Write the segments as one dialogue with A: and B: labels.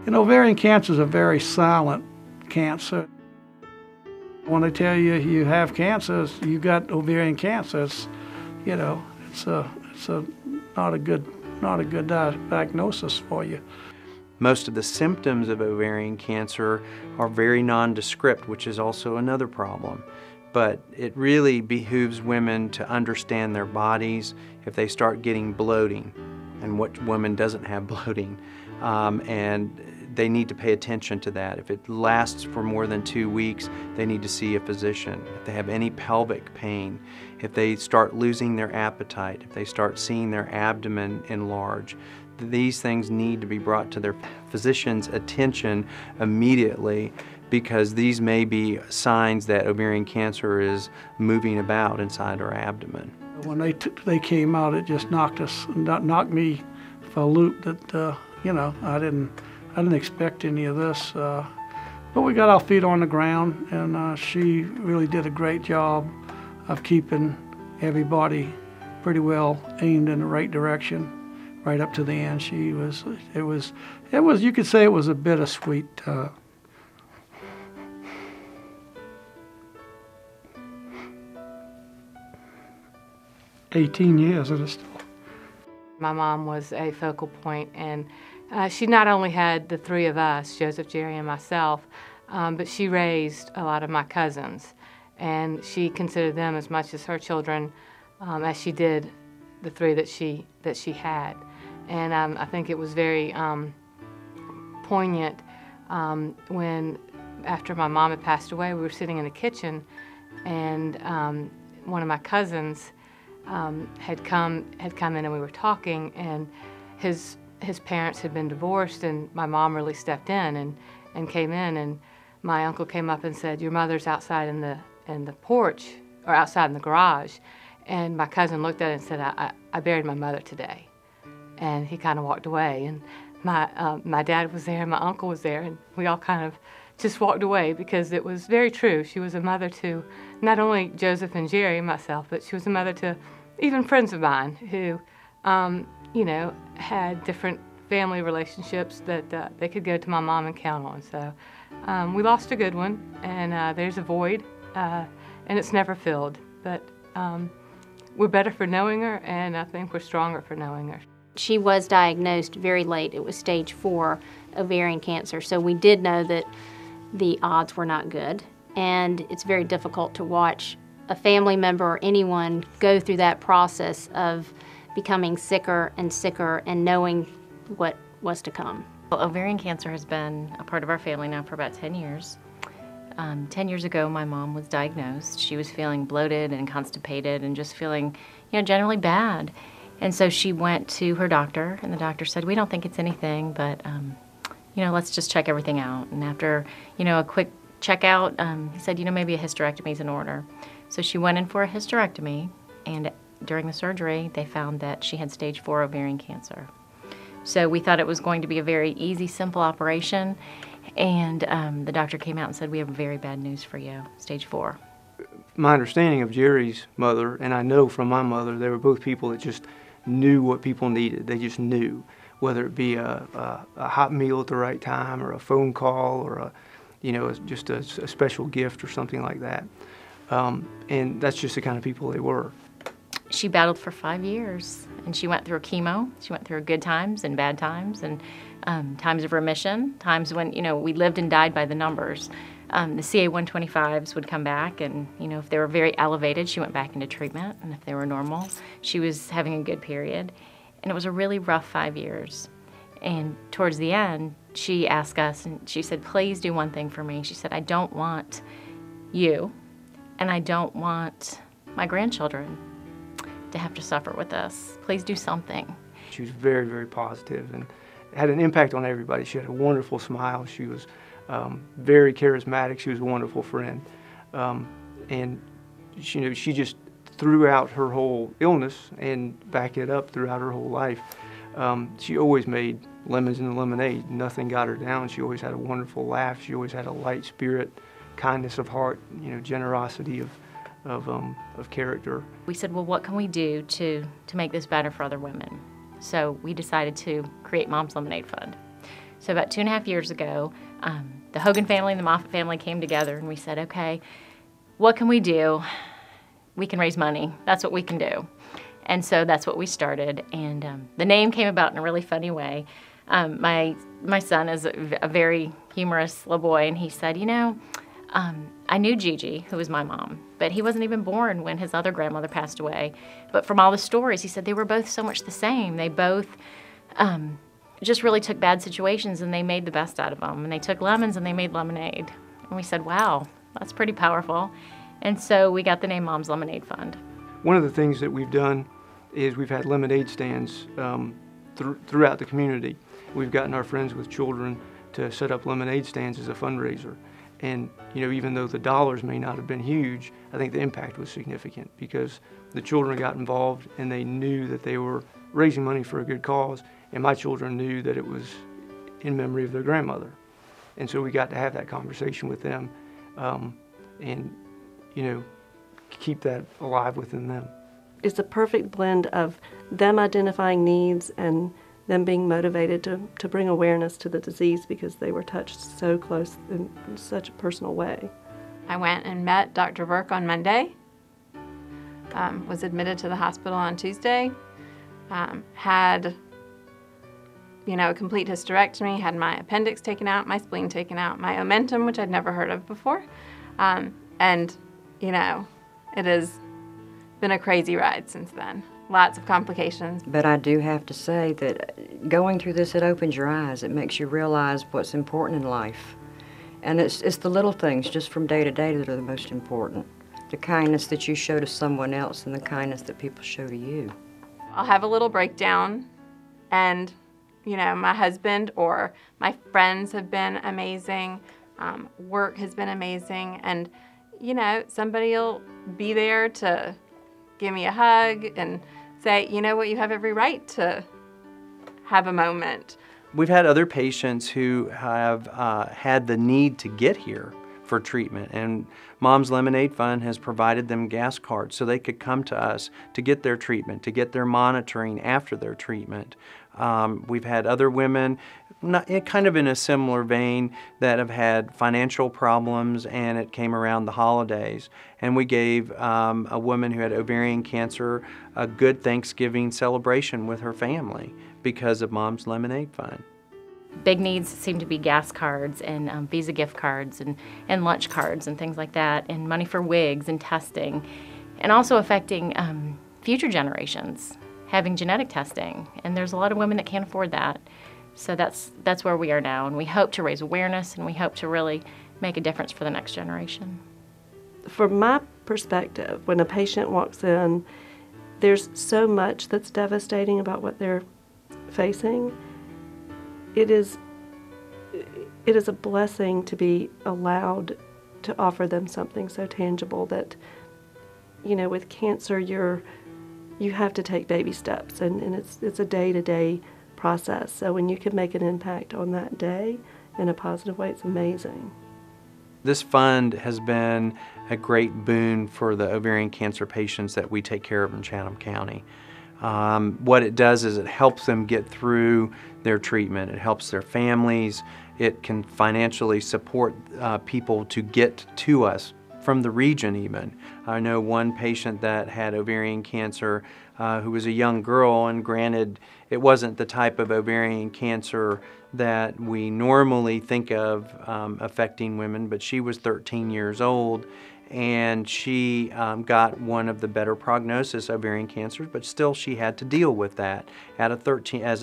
A: Ovarian cancer is a very silent cancer. When they tell you you have cancer, you got ovarian cancer. It's not a good diagnosis for you.
B: Most of the symptoms of ovarian cancer are very nondescript, which is also another problem. But it really behooves women to understand their bodies if they start getting bloating, and what woman doesn't have bloating. And they need to pay attention to that. If it lasts for more than 2 weeks, they need to see a physician. If they have any pelvic pain, if they start losing their appetite, if they start seeing their abdomen enlarge, these things need to be brought to their physician's attention immediately, because these may be signs that ovarian cancer is moving about inside our abdomen.
A: When they came out, it just knocked me for a loop that I didn't expect any of this. But we got our feet on the ground, and she really did a great job of keeping everybody pretty well aimed in the right direction right up to the end. You could say it was a bittersweet. 18 years and it's still.
C: My mom was a focal point, and she not only had the three of us, Joseph, Jerry, and myself, but she raised a lot of my cousins, and she considered them as much as her children as she did the three that she had. And I think it was very poignant when, after my mom had passed away, we were sitting in the kitchen, and one of my cousins had come in, and we were talking, and his parents had been divorced, and my mom really stepped in and came in, and my uncle came up and said, "Your mother's outside in the porch, or outside in the garage." And my cousin looked at it and said, I buried my mother today." And he kind of walked away, and my dad was there, and my uncle was there, and we all kind of just walked away, because it was very true. She was a mother to not only Joseph and Jerry and myself, but she was a mother to even friends of mine who, had different family relationships that they could go to my mom and count on. So we lost a good one, and there's a void, and it's never filled. But we're better for knowing her, and I think we're stronger for knowing her.
D: She was diagnosed very late. It was stage 4 ovarian cancer, so we did know that the odds were not good, and it's very difficult to watch a family member or anyone go through that process of becoming sicker and knowing what was to come.
E: Well, ovarian cancer has been a part of our family now for about 10 years. 10 years ago, my mom was diagnosed. She was feeling bloated and constipated and just feeling, generally bad. And so she went to her doctor, and the doctor said, "We don't think it's anything, but let's just check everything out." And after, a quick checkout, he said, maybe a hysterectomy is in order. So she went in for a hysterectomy, and during the surgery, they found that she had stage 4 ovarian cancer. So we thought it was going to be a very easy, simple operation, and the doctor came out and said, "We have very bad news for you, stage 4.
F: My understanding of Jerry's mother, and I know from my mother, they were both people that just knew what people needed. They just knew, whether it be a hot meal at the right time, or a phone call, or just a special gift or something like that. And that's just the kind of people they were.
E: She battled for 5 years, and she went through chemo. She went through good times and bad times, and times of remission, times when, we lived and died by the numbers. The CA-125s would come back, and, if they were very elevated, she went back into treatment, and if they were normal, she was having a good period. And it was a really rough 5 years. And towards the end, she asked us, and she said, "Please do one thing for me." She said, "I don't want you, and I don't want my grandchildren to have to suffer with this. Please do something."
F: She was very, very positive and had an impact on everybody. She had a wonderful smile. She was very charismatic. She was a wonderful friend. And she just, throughout her whole illness, and back it up throughout her whole life, she always made lemons in the lemonade. Nothing got her down. She always had a wonderful laugh. She always had a light spirit, kindness of heart, generosity of character.
E: We said, well, what can we do to make this better for other women? So we decided to create Mom's Lemonade Fund. So about 2.5 years ago, the Hogan family and the Moffitt family came together and we said, okay, what can we do? We can raise money. That's what we can do. And so that's what we started. And the name came about in a really funny way. My son is a very humorous little boy, and he said, you know, I knew Gigi, who was my mom, but he wasn't even born when his other grandmother passed away. But from all the stories, he said they were both so much the same. They both just really took bad situations and they made the best out of them. And they took lemons and they made lemonade. And we said, wow, that's pretty powerful. And so we got the name Mom's Lemonade Fund.
F: One of the things that we've done is we've had lemonade stands throughout the community. We've gotten our friends with children to set up lemonade stands as a fundraiser. And you know, even though the dollars may not have been huge, I think the impact was significant because the children got involved and they knew that they were raising money for a good cause, and my children knew that it was in memory of their grandmother. And so we got to have that conversation with them and, you know, keep that alive within them.
G: It's a perfect blend of them identifying needs and them being motivated to bring awareness to the disease because they were touched so close in such a personal way.
H: I went and met Dr. Burke on Monday, was admitted to the hospital on Tuesday, had, you know, a complete hysterectomy, had my appendix taken out, my spleen taken out, my omentum, which I'd never heard of before. And, you know, it has been a crazy ride since then. Lots of complications.
I: But I do have to say that going through this, it opens your eyes. It makes you realize what's important in life. And it's the little things just from day to day that are the most important. The kindness that you show to someone else and the kindness that people show to you.
H: I'll have a little breakdown and, you know, my husband or my friends have been amazing. Work has been amazing. And, you know, somebody will be there to give me a hug and say, you know what, you have every right to have a moment.
B: We've had other patients who have had the need to get here for treatment, and Mom's Lemonade Fund has provided them gas cards so they could come to us to get their treatment, to get their monitoring after their treatment. We've had other women, kind of in a similar vein, that have had financial problems, and it came around the holidays. And we gave a woman who had ovarian cancer a good Thanksgiving celebration with her family because of Mom's Lemonade Fund.
E: Big needs seem to be gas cards and Visa gift cards and lunch cards and things like that, and money for wigs and testing, and also affecting future generations, having genetic testing. And there's a lot of women that can't afford that. So that's where we are now, and we hope to raise awareness, and we hope to really make a difference for the next generation.
G: From my perspective, when a patient walks in, there's so much that's devastating about what they're facing. It is a blessing to be allowed to offer them something so tangible that, you know, with cancer you have to take baby steps, and it's a day-to-day process. So when you can make an impact on that day in a positive way, it's amazing.
B: This fund has been a great boon for the ovarian cancer patients that we take care of in Chatham County. What it does is it helps them get through their treatment. It helps their families. It can financially support people to get to us from the region even. I know one patient that had ovarian cancer who was a young girl, and granted it wasn't the type of ovarian cancer that we normally think of affecting women, but she was 13 years old, and she got one of the better prognosis ovarian cancers, but still she had to deal with that as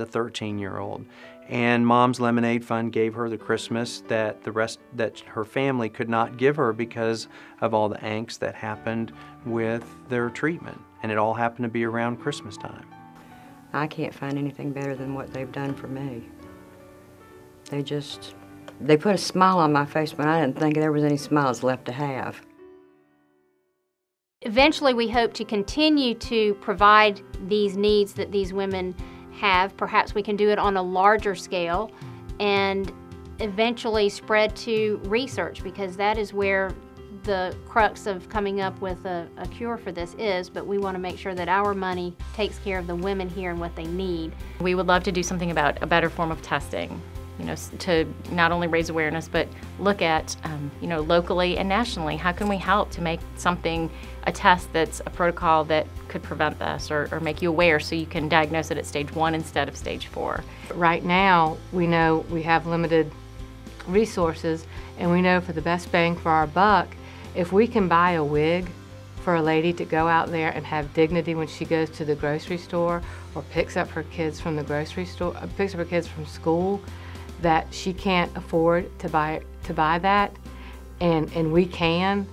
B: a 13-year-old. And Mom's Lemonade Fund gave her the Christmas that her family could not give her because of all the angst that happened with their treatment. And it all happened to be around Christmas time.
I: I can't find anything better than what they've done for me. They put a smile on my face when I didn't think there was any smiles left to have.
D: Eventually, we hope to continue to provide these needs that these women have. Perhaps we can do it on a larger scale and eventually spread to research, because that is where the crux of coming up with a cure for this is. But we want to make sure that our money takes care of the women here and what they need.
E: We would love to do something about a better form of testing. to not only raise awareness, but look at, locally and nationally, how can we help to make something a test that's a protocol that could prevent this or make you aware so you can diagnose it at stage 1 instead of stage 4.
C: Right now, we know we have limited resources, and we know for the best bang for our buck, if we can buy a wig for a lady to go out there and have dignity when she goes to the grocery store or picks up her kids from the grocery store, picks up her kids from school, that she can't afford to buy that, and we can,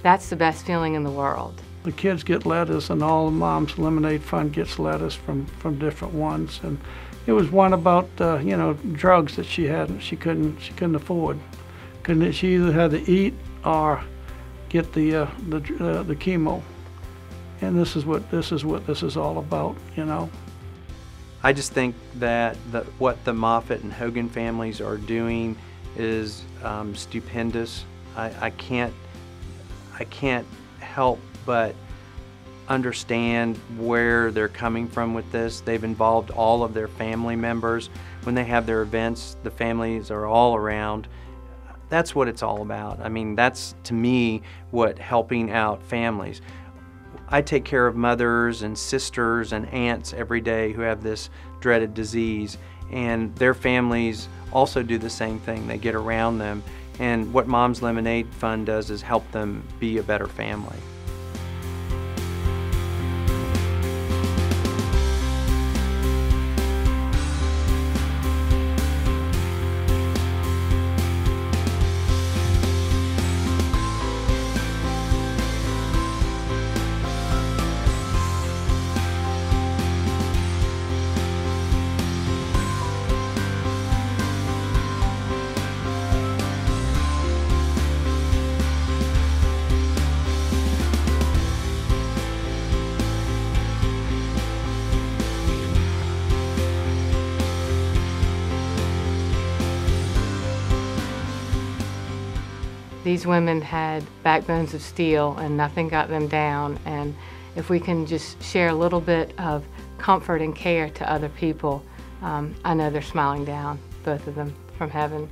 C: that's the best feeling in the world.
A: The kids get lettuce, and all the Mom's Lemonade Fund gets lettuce from different ones. And it was one about drugs that she had she couldn't afford. She either had to eat or get the chemo. And this is what this is all about,
B: I just think that what the Moffitt and Hogan families are doing is stupendous. I can't help but understand where they're coming from with this. They've involved all of their family members. When they have their events, the families are all around. That's what it's all about. I mean, that's, to me, what helping out families. I take care of mothers and sisters and aunts every day who have this dreaded disease, and their families also do the same thing. They get around them, and what Mom's Lemonade Fund does is help them be a better family.
C: These women had backbones of steel and nothing got them down, and if we can just share a little bit of comfort and care to other people, I know they're smiling down, both of them, from heaven.